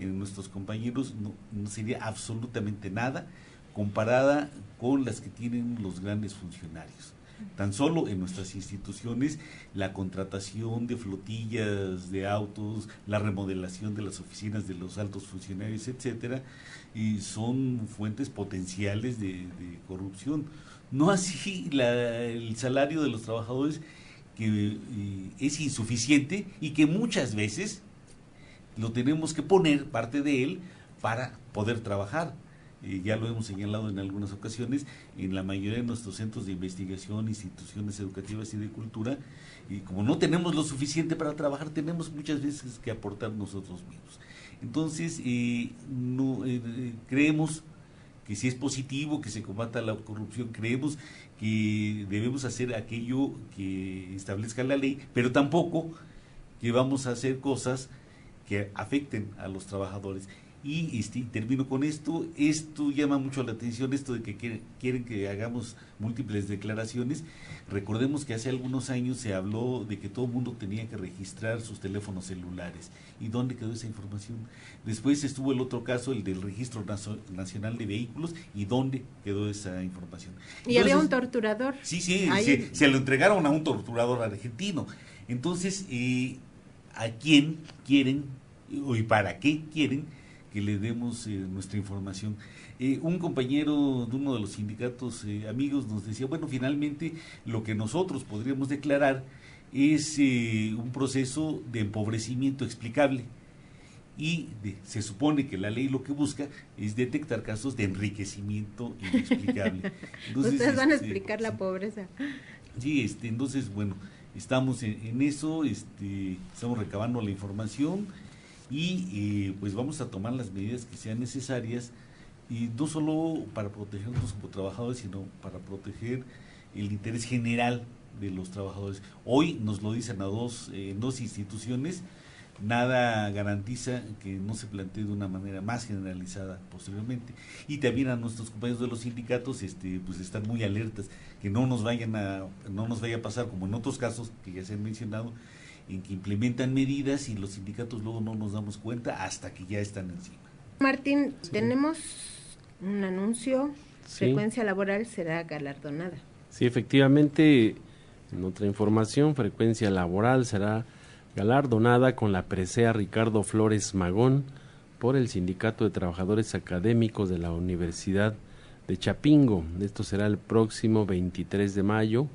en nuestros compañeros no sería absolutamente nada comparada con las que tienen los grandes funcionarios. Tan solo en nuestras instituciones, la contratación de flotillas de autos, la remodelación de las oficinas de los altos funcionarios, etcétera, y son fuentes potenciales de corrupción. No así el salario de los trabajadores, que es insuficiente y que muchas veces lo tenemos que poner parte de él para poder trabajar. Ya lo hemos señalado en algunas ocasiones, en la mayoría de nuestros centros de investigación, instituciones educativas y de cultura, y como no tenemos lo suficiente para trabajar, tenemos muchas veces que aportar nosotros mismos. Entonces, creemos que si es positivo que se combata la corrupción, creemos que debemos hacer aquello que establezca la ley, pero tampoco que vamos a hacer cosas que afecten a los trabajadores. Y termino con esto llama mucho la atención, esto de que quieren que hagamos múltiples declaraciones. Recordemos que hace algunos años se habló de que todo el mundo tenía que registrar sus teléfonos celulares. ¿Y dónde quedó esa información? Después estuvo el otro caso, el del Registro Nacional de Vehículos, ¿y dónde quedó esa información? Y había un torturador. Sí, se lo entregaron a un torturador argentino. Entonces, ¿a quién quieren y para qué quieren que le demos nuestra información? Un compañero de uno de los sindicatos amigos nos decía, bueno, finalmente lo que nosotros podríamos declarar es un proceso de empobrecimiento explicable. y se supone que la ley lo que busca es detectar casos de enriquecimiento inexplicable. Entonces, ustedes van a explicar la pobreza. Sí, entonces, bueno, estamos en eso, estamos recabando la información y pues vamos a tomar las medidas que sean necesarias, y no solo para protegernos como trabajadores, sino para proteger el interés general de los trabajadores. Hoy nos lo dicen en dos instituciones, nada garantiza que no se plantee de una manera más generalizada posteriormente. Y también a nuestros compañeros de los sindicatos, pues están muy alertas, que no nos vaya a pasar como en otros casos que ya se han mencionado, en que implementan medidas y los sindicatos luego no nos damos cuenta hasta que ya están encima. Martín, tenemos un anuncio, Frecuencia Laboral será galardonada. Sí, efectivamente, en otra información, Frecuencia Laboral será galardonada con la presea Ricardo Flores Magón por el Sindicato de Trabajadores Académicos de la Universidad de Chapingo. Esto será el próximo 23 de mayo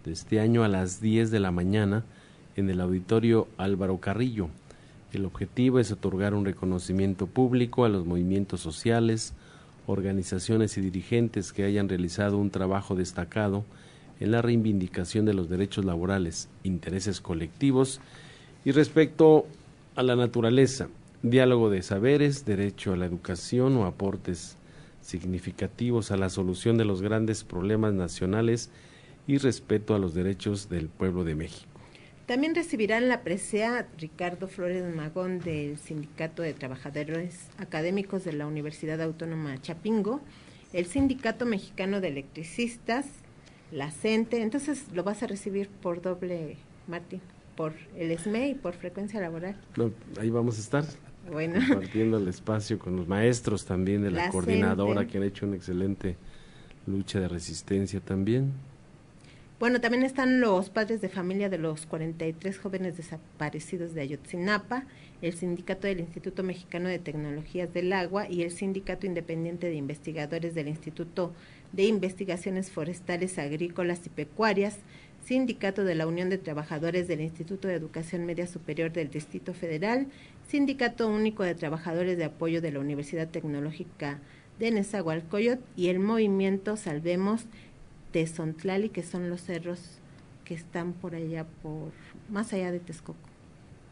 de este año a las 10 de la mañana en el Auditorio Álvaro Carrillo. El objetivo es otorgar un reconocimiento público a los movimientos sociales, organizaciones y dirigentes que hayan realizado un trabajo destacado en la reivindicación de los derechos laborales, intereses colectivos y respecto a la naturaleza, diálogo de saberes, derecho a la educación o aportes significativos a la solución de los grandes problemas nacionales y respeto a los derechos del pueblo de México. También recibirán la presea Ricardo Flores Magón del Sindicato de Trabajadores Académicos de la Universidad Autónoma Chapingo, el Sindicato Mexicano de Electricistas, la CENTE. Entonces lo vas a recibir por doble, Martín, por el SME y por Frecuencia Laboral. No, ahí vamos a estar, bueno, compartiendo el espacio con los maestros también de la coordinadora CENTE, que han hecho una excelente lucha de resistencia también. Bueno, también están los padres de familia de los 43 jóvenes desaparecidos de Ayotzinapa, el sindicato del Instituto Mexicano de Tecnologías del Agua y el Sindicato Independiente de Investigadores del Instituto de Investigaciones Forestales, Agrícolas y Pecuarias, Sindicato de la Unión de Trabajadores del Instituto de Educación Media Superior del Distrito Federal, Sindicato Único de Trabajadores de Apoyo de la Universidad Tecnológica de Nezahualcóyotl y el movimiento Salvemos Tezontlali, que son los cerros que están por allá, más allá de Texcoco.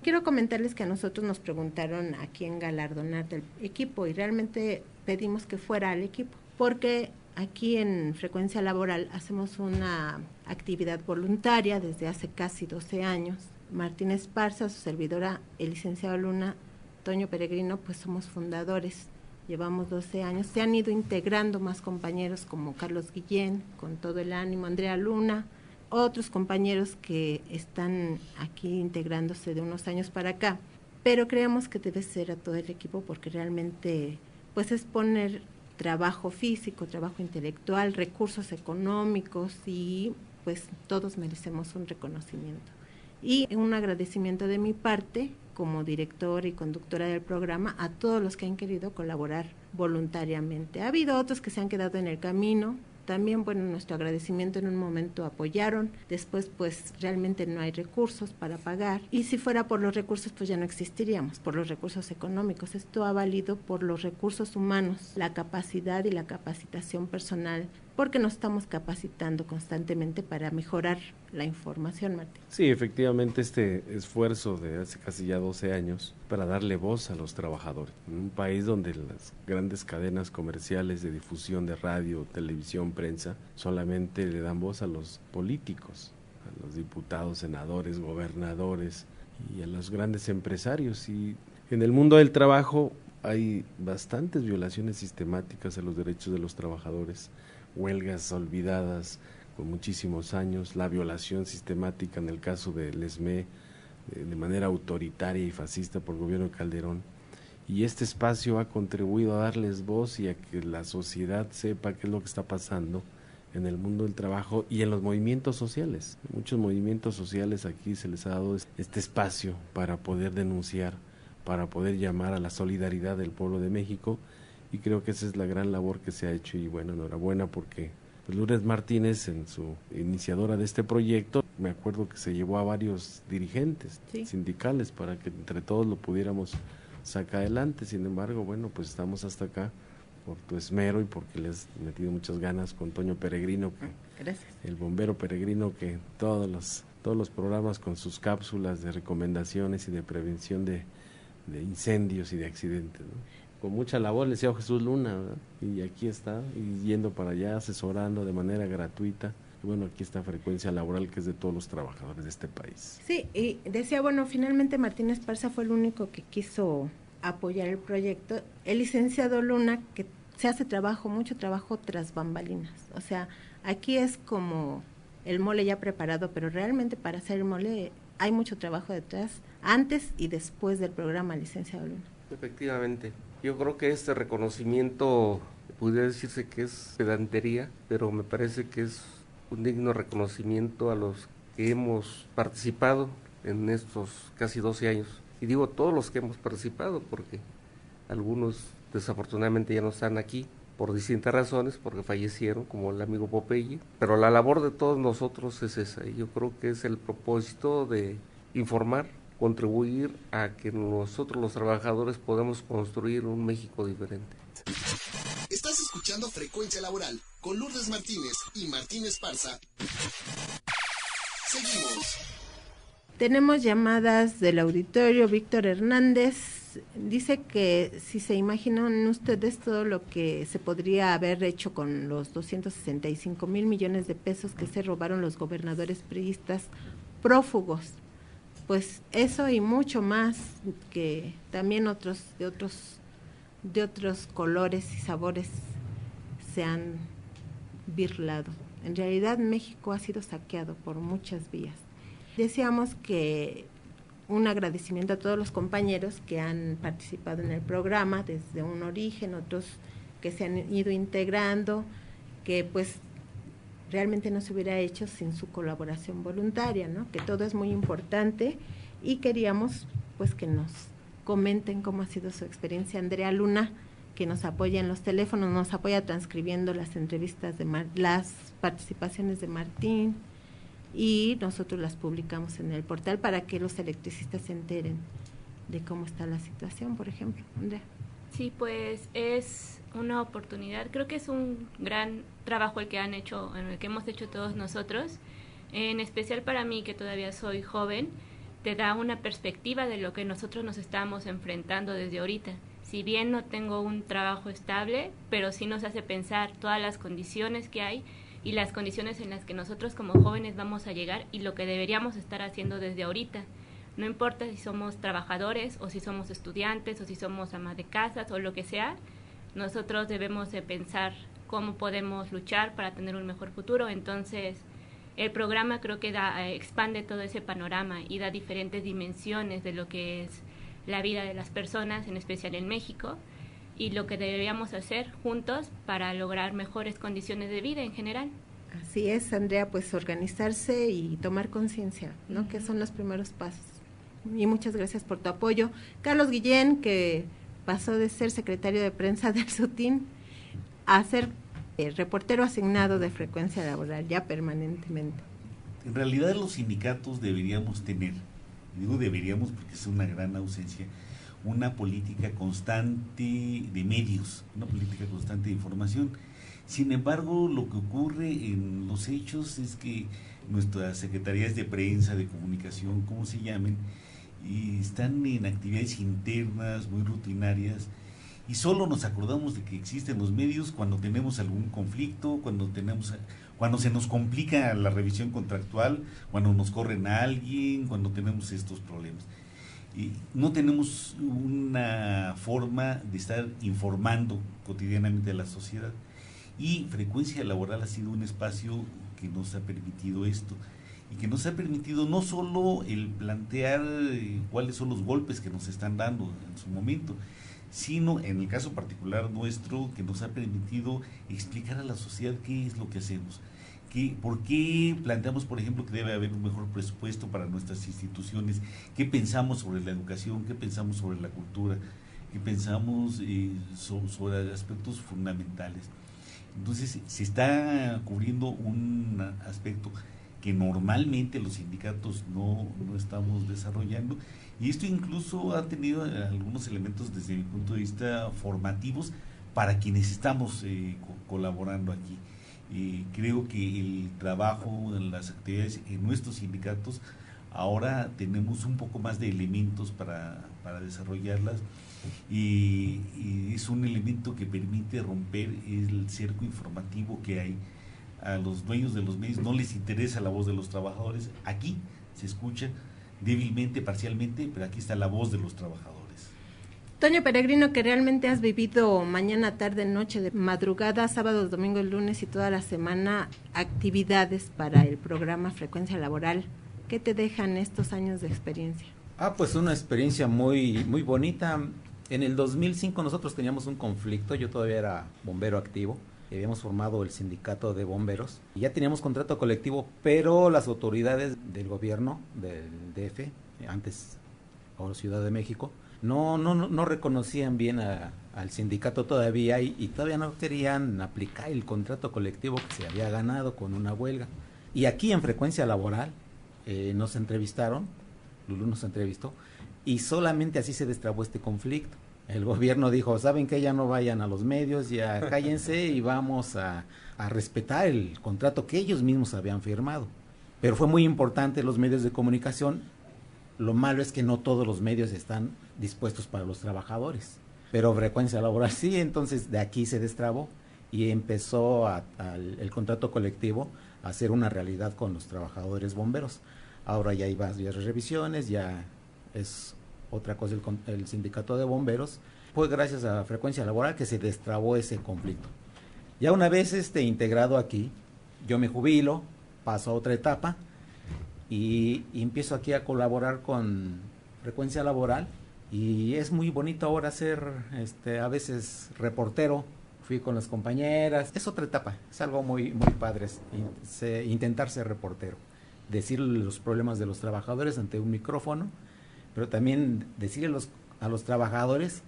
Quiero comentarles que a nosotros nos preguntaron a quién galardonar del equipo y realmente pedimos que fuera al equipo, porque aquí en Frecuencia Laboral hacemos una actividad voluntaria desde hace casi 12 años. Martín Esparza, su servidora, el licenciado Luna, Toño Peregrino, pues somos fundadores. Llevamos 12 años, se han ido integrando más compañeros como Carlos Guillén, con todo el ánimo, Andrea Luna, otros compañeros que están aquí integrándose de unos años para acá, pero creemos que debe ser a todo el equipo porque realmente pues es poner trabajo físico, trabajo intelectual, recursos económicos y pues todos merecemos un reconocimiento. Y un agradecimiento de mi parte como directora y conductora del programa a todos los que han querido colaborar voluntariamente. Ha habido otros que se han quedado en el camino. También, bueno, nuestro agradecimiento en un momento apoyaron, después pues realmente no hay recursos para pagar y si fuera por los recursos pues ya no existiríamos, por los recursos económicos. Esto ha valido por los recursos humanos, la capacidad y la capacitación personal, porque nos estamos capacitando constantemente para mejorar la información, Martín. Sí, efectivamente este esfuerzo de hace casi ya 12 años para darle voz a los trabajadores. En un país donde las grandes cadenas comerciales de difusión de radio, televisión, prensa, solamente le dan voz a los políticos, a los diputados, senadores, gobernadores y a los grandes empresarios. Y en el mundo del trabajo hay bastantes violaciones sistemáticas a los derechos de los trabajadores, huelgas olvidadas con muchísimos años, la violación sistemática en el caso del SME de manera autoritaria y fascista por el gobierno de Calderón, y este espacio ha contribuido a darles voz y a que la sociedad sepa qué es lo que está pasando en el mundo del trabajo y en los movimientos sociales. Muchos movimientos sociales aquí se les ha dado este espacio para poder denunciar, para poder llamar a la solidaridad del pueblo de México, y creo que esa es la gran labor que se ha hecho. Y bueno, enhorabuena porque Lourdes Martínez, en su iniciadora de este proyecto, me acuerdo que se llevó a varios dirigentes sindicales para que entre todos lo pudiéramos saca adelante. Sin embargo, bueno, pues estamos hasta acá por tu esmero y porque le has metido muchas ganas con Toño Peregrino, Gracias. El bombero peregrino, que todos los programas con sus cápsulas de recomendaciones y de prevención de incendios y de accidentes, ¿no? Con mucha labor le decía Jesús Luna, ¿verdad? Y aquí está, y yendo para allá, asesorando de manera gratuita. Y bueno, aquí está Frecuencia Laboral, que es de todos los trabajadores de este país. Sí, y decía, bueno, finalmente Martín Esparza fue el único que quiso apoyar el proyecto. El licenciado Luna, que se hace mucho trabajo tras bambalinas. O sea, aquí es como el mole ya preparado, pero realmente para hacer el mole hay mucho trabajo detrás, antes y después del programa, licenciado Luna. Efectivamente. Yo creo que este reconocimiento podría decirse que es pedantería, pero me parece que es un digno reconocimiento a los que hemos participado en estos casi 12 años. Y digo todos los que hemos participado, porque algunos desafortunadamente ya no están aquí por distintas razones, porque fallecieron, como el amigo Popeye, pero la labor de todos nosotros es esa, y yo creo que es el propósito de informar, contribuir a que nosotros los trabajadores podamos construir un México diferente. Estás escuchando Frecuencia Laboral con Lourdes Martínez y Martín Esparza. Seguimos. Tenemos llamadas del auditorio. Víctor Hernández dice que si se imaginan ustedes todo lo que se podría haber hecho con los 265,000 millones de pesos que se robaron los gobernadores priistas prófugos. Pues eso y mucho más, que también de otros colores y sabores se han birlado. En realidad México ha sido saqueado por muchas vías. Decíamos que un agradecimiento a todos los compañeros que han participado en el programa desde un origen, otros que se han ido integrando, que pues realmente no se hubiera hecho sin su colaboración voluntaria, ¿no? Que todo es muy importante, y queríamos pues que nos comenten cómo ha sido su experiencia. Andrea Luna, que nos apoya en los teléfonos, nos apoya transcribiendo las entrevistas las participaciones de Martín, y nosotros las publicamos en el portal para que los electricistas se enteren de cómo está la situación, por ejemplo. Andrea. Sí, pues es una oportunidad. Creo que es un gran trabajo el que hemos hecho todos nosotros, en especial para mí, que todavía soy joven. Te da una perspectiva de lo que nosotros nos estamos enfrentando desde ahorita. Si bien no tengo un trabajo estable, pero sí nos hace pensar todas las condiciones que hay y las condiciones en las que nosotros como jóvenes vamos a llegar, y lo que deberíamos estar haciendo desde ahorita. No importa si somos trabajadores o si somos estudiantes o si somos amas de casas o lo que sea, nosotros debemos de pensar cómo podemos luchar para tener un mejor futuro. Entonces, el programa creo que expande todo ese panorama y da diferentes dimensiones de lo que es la vida de las personas, en especial en México, y lo que deberíamos hacer juntos para lograr mejores condiciones de vida en general. Así es, Andrea, pues organizarse y tomar conciencia, ¿no? Que son los primeros pasos. Y muchas gracias por tu apoyo. Carlos Guillén, que pasó de ser secretario de prensa del SUTIN a ser reportero asignado de Frecuencia Laboral, ya permanentemente. En realidad los sindicatos deberíamos tener, digo deberíamos porque es una gran ausencia, una política constante de medios, una política constante de información. Sin embargo, lo que ocurre en los hechos es que nuestras secretarías de prensa, de comunicación, como se llamen, están en actividades internas muy rutinarias, y solo nos acordamos de que existen los medios cuando tenemos algún conflicto, cuando se nos complica la revisión contractual, cuando nos corren a alguien, cuando tenemos estos problemas. Y no tenemos una forma de estar informando cotidianamente a la sociedad, y Frecuencia Laboral ha sido un espacio que nos ha permitido esto, y que nos ha permitido no solo el plantear cuáles son los golpes que nos están dando en su momento, sino en el caso particular nuestro, que nos ha permitido explicar a la sociedad qué es lo que hacemos, por qué planteamos, por ejemplo, que debe haber un mejor presupuesto para nuestras instituciones, qué pensamos sobre la educación, qué pensamos sobre la cultura, qué pensamos sobre aspectos fundamentales. Entonces se está cubriendo un aspecto que normalmente los sindicatos no estamos desarrollando, y esto incluso ha tenido algunos elementos desde mi punto de vista formativos para quienes estamos colaborando aquí. Creo que el trabajo, las actividades en nuestros sindicatos, ahora tenemos un poco más de elementos para desarrollarlas, y es un elemento que permite romper el cerco informativo que hay. A los dueños de los medios no les interesa la voz de los trabajadores. Aquí se escucha débilmente, parcialmente, pero aquí está la voz de los trabajadores. Toño Peregrino, que realmente has vivido mañana, tarde, noche, de madrugada, sábados, domingos, lunes y toda la semana actividades para el programa Frecuencia Laboral. ¿Qué te dejan estos años de experiencia? Pues una experiencia muy bonita. En el 2005 nosotros teníamos un conflicto, yo todavía era bombero activo, habíamos formado el sindicato de bomberos, y ya teníamos contrato colectivo, pero las autoridades del gobierno, del DF, antes ahora Ciudad de México, no reconocían bien al sindicato todavía, y todavía no querían aplicar el contrato colectivo que se había ganado con una huelga. Y aquí en Frecuencia Laboral nos entrevistaron, Lulú nos entrevistó, y solamente así se destrabó este conflicto. El gobierno dijo, ¿saben qué? Ya no vayan a los medios, ya cállense y vamos a respetar el contrato que ellos mismos habían firmado. Pero fue muy importante los medios de comunicación. Lo malo es que no todos los medios están dispuestos para los trabajadores, pero Frecuencia Laboral sí. Entonces de aquí se destrabó y empezó el contrato colectivo a ser una realidad con los trabajadores bomberos. Ahora ya hay varias revisiones, ya es otra cosa el sindicato de bomberos. Fue gracias a Frecuencia Laboral que se destrabó ese conflicto. Ya una vez integrado aquí, yo me jubilo, paso a otra etapa y empiezo aquí a colaborar con Frecuencia Laboral, y es muy bonito ahora ser a veces reportero. Fui con las compañeras, es otra etapa, es algo muy padre, intentar ser reportero, decir los problemas de los trabajadores ante un micrófono, pero también decirle a los trabajadores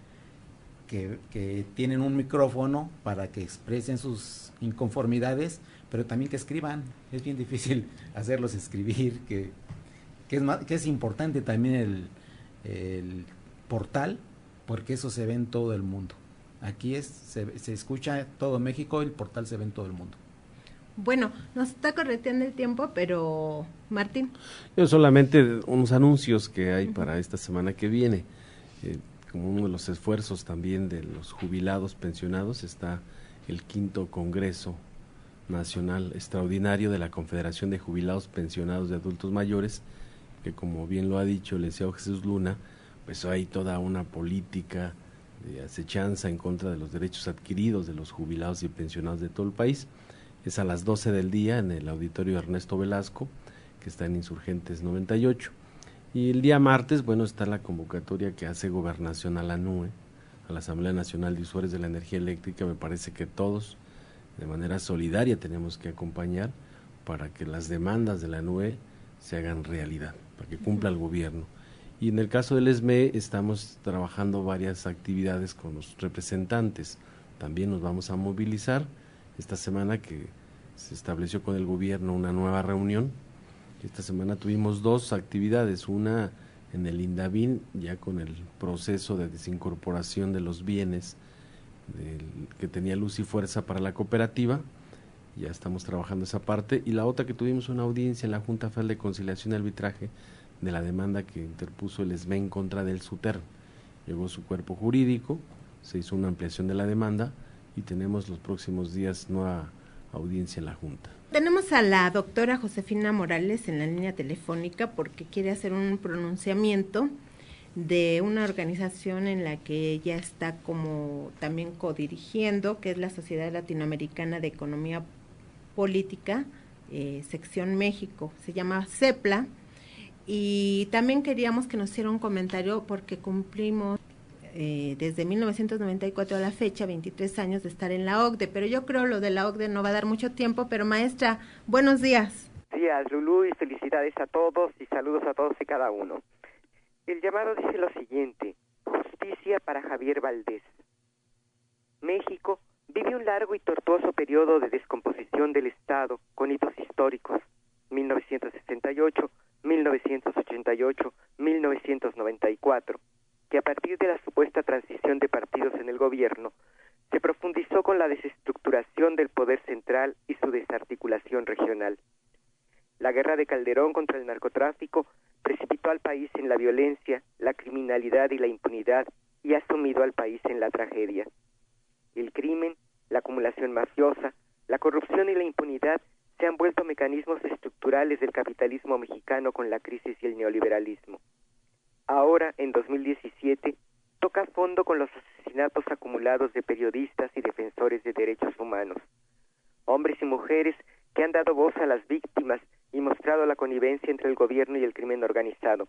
que tienen un micrófono para que expresen sus inconformidades, pero también que escriban. Es bien difícil hacerlos escribir, que es importante también el portal, porque eso se ve en todo el mundo. Aquí se escucha todo México, el portal se ve en todo el mundo. Bueno, nos está correteando el tiempo, pero Martín. Yo solamente unos anuncios que hay para esta semana que viene. Como uno de los esfuerzos también de los jubilados pensionados está el 5º Congreso Nacional Extraordinario de la Confederación de Jubilados Pensionados de Adultos Mayores, que como bien lo ha dicho el licenciado Jesús Luna, pues hay toda una política de acechanza en contra de los derechos adquiridos de los jubilados y pensionados de todo el país. Es a las 12 del día en el auditorio Ernesto Velasco, que está en Insurgentes 98. Y el día martes, está la convocatoria que hace Gobernación a la NUE, a la Asamblea Nacional de Usuarios de la Energía Eléctrica. Me parece que todos, de manera solidaria, tenemos que acompañar para que las demandas de la NUE se hagan realidad, para que cumpla el gobierno. Y en el caso del ESME estamos trabajando varias actividades con los representantes. También nos vamos a movilizar esta semana, que se estableció con el gobierno una nueva reunión. Esta semana tuvimos 2 actividades, una en el INDAVIN, ya con el proceso de desincorporación de los bienes que tenía Luz y Fuerza para la cooperativa, ya estamos trabajando esa parte, y la otra que tuvimos una audiencia en la Junta Federal de Conciliación y Arbitraje de la demanda que interpuso el ESME en contra del SUTER. Llegó su cuerpo jurídico, se hizo una ampliación de la demanda y tenemos los próximos días nueva audiencia en la Junta. Tenemos a la doctora Josefina Morales en la línea telefónica porque quiere hacer un pronunciamiento de una organización en la que ella está como también codirigiendo, que es la Sociedad Latinoamericana de Economía Política, sección México, se llama CEPLA, y también queríamos que nos hiciera un comentario porque cumplimos desde 1994 a la fecha 23 años de estar en la OCDE, pero yo creo lo de la OCDE no va a dar mucho tiempo. Pero maestra, buenos días. Días, Lulú, y felicidades a todos y saludos a todos y cada uno. El llamado dice lo siguiente: justicia para Javier Valdés. México vive un largo y tortuoso periodo de descomposición del Estado con hitos históricos, 1968, 1988, 1994, que a partir de la supuesta transición de partidos en el gobierno, se profundizó con la desestructuración del poder central y su desarticulación regional. La guerra de Calderón contra el narcotráfico precipitó al país en la violencia, la criminalidad y la impunidad y ha sumido al país en la tragedia. El crimen, la acumulación mafiosa, la corrupción y la impunidad se han vuelto mecanismos estructurales del capitalismo mexicano con la crisis y el neoliberalismo. Ahora, en 2017, toca fondo con los asesinatos acumulados de periodistas y defensores de derechos humanos. Hombres y mujeres que han dado voz a las víctimas y mostrado la connivencia entre el gobierno y el crimen organizado.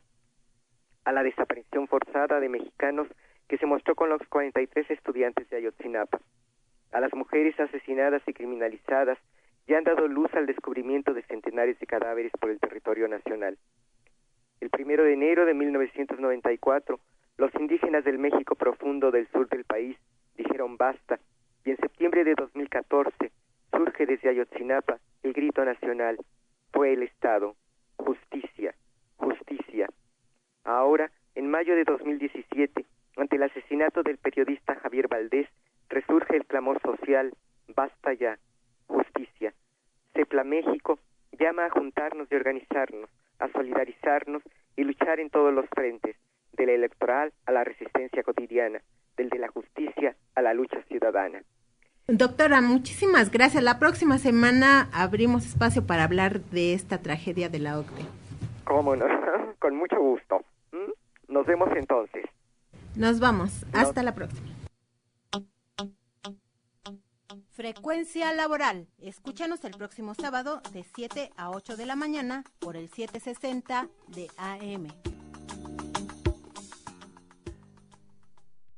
A la desaparición forzada de mexicanos que se mostró con los 43 estudiantes de Ayotzinapa. A las mujeres asesinadas y criminalizadas y han dado luz al descubrimiento de centenares de cadáveres por el territorio nacional. El 1 de enero de 1994, los indígenas del México profundo del sur del país dijeron basta, y en septiembre de 2014 surge desde Ayotzinapa el grito nacional: fue el Estado, justicia, justicia. Ahora, en mayo de 2017, ante el asesinato del periodista Javier Valdés, resurge el clamor social: basta ya, justicia. CEPLA México llama a juntarnos y organizarnos, a solidarizarnos y luchar en todos los frentes, de la electoral a la resistencia cotidiana, del de la justicia a la lucha ciudadana. Doctora, muchísimas gracias. La próxima semana abrimos espacio para hablar de esta tragedia de la OCDE. ¿Cómo no? Con mucho gusto. Nos vemos entonces. Nos vamos. Hasta la próxima. Frecuencia laboral. Escúchanos el próximo sábado de 7 a 8 de la mañana por el 760 de AM.